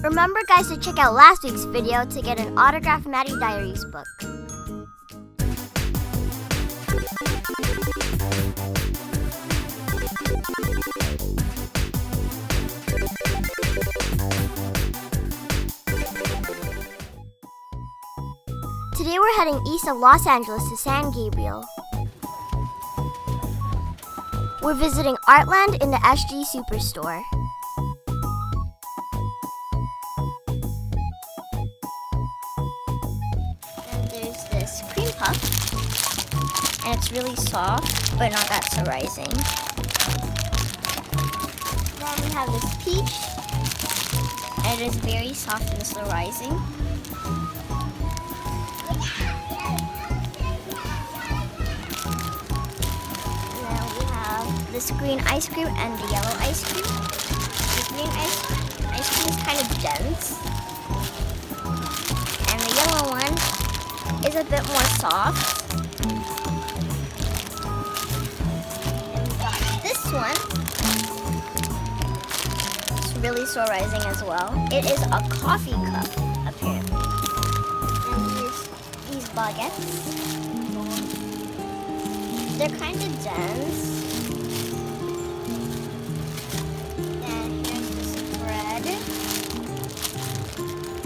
Remember guys to check out last week's video to get an autographed Maddie Diaries book. Today we're heading east of Los Angeles to San Gabriel. We're visiting Artland in the SG Superstore. And there's this cream puff, and it's really soft, but not that so rising. Then we have this peach, and it is very soft and slow rising. This green ice cream and the yellow ice cream. The green ice cream is kind of dense, and the yellow one is a bit more soft. And we got this one. It's really slow rising as well. It is a coffee cup, apparently. And these baguettes. They're kind of dense.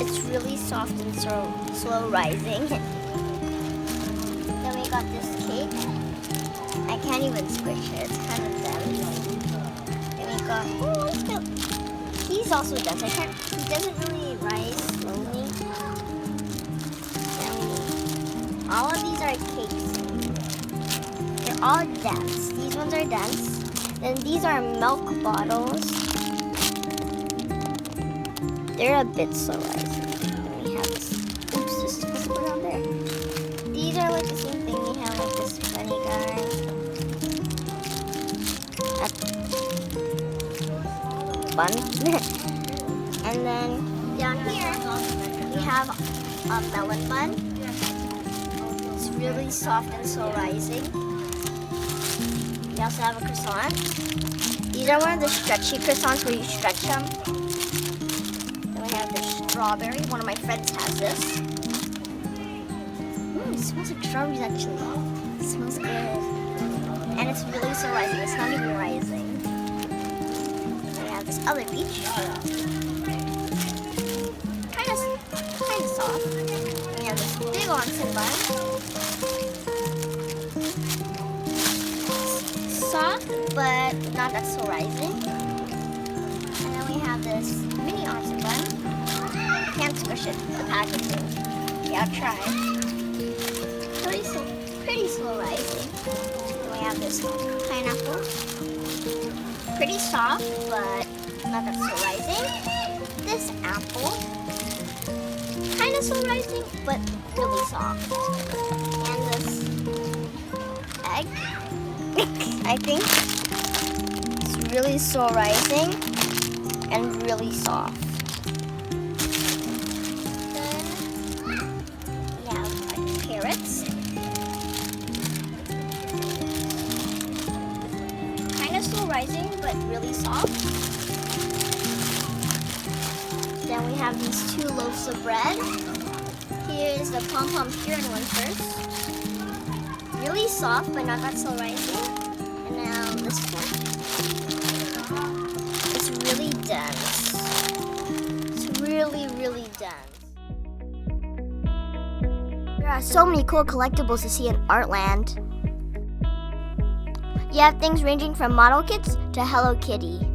It's really soft and slow rising. Then we got this cake. I can't even squish it. It's kind of dense. Then we got, he's also dense. He doesn't really rise slowly. And all of these are cakes. They're all dense. These ones are dense. Then these are milk bottles. They're a bit slow rising. And we have this. Oops, this is supposed to go down there. These are like the same thing. We have like this funny guy. Fun. And then down here we have a melon bun. It's really soft and slow rising. We also have a croissant. These are one of the stretchy croissants where you stretch them. We have this strawberry. One of my friends has this. It smells like strawberries actually. It smells good. And it's really so rising. It's not even rising. And we have this other peach. Kind of soft. And we have this big onsen bun. Soft, but not that so rising. And then we have this mini onsen bun. Can't squish it, the packaging. Yeah, I'll try. Pretty slow rising. And we have this pineapple. Pretty soft, but not that slow rising. This apple. Kind of slow rising, but really soft. And this egg. I think it's really slow rising and really soft. Carrots. Kind of slow rising, but really soft. Then we have these two loaves of bread. Here's the pom-pom cured one first. Really soft, but not that slow rising. And now this one. It's really dense. It's really dense. There are so many cool collectibles to see in Artland. You have things ranging from model kits to Hello Kitty.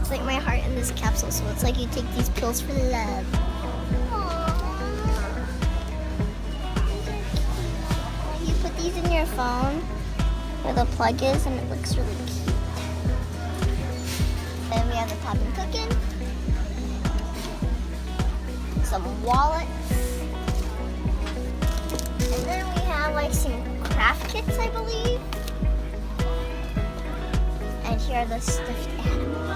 It's like my heart in this capsule, so it's like you take these pills for love. Aww. You put these in your phone where the plug is, and it looks really cute. Then we have the poppin' cookin'. Some wallets. And then we have like some craft kits, I believe. And here are the stuffed animals.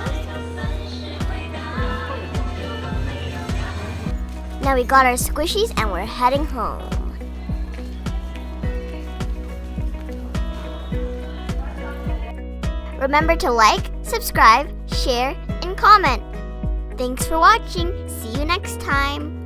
Now we got our squishies and we're heading home. Remember to like, subscribe, share, and comment. Thanks for watching. See you next time.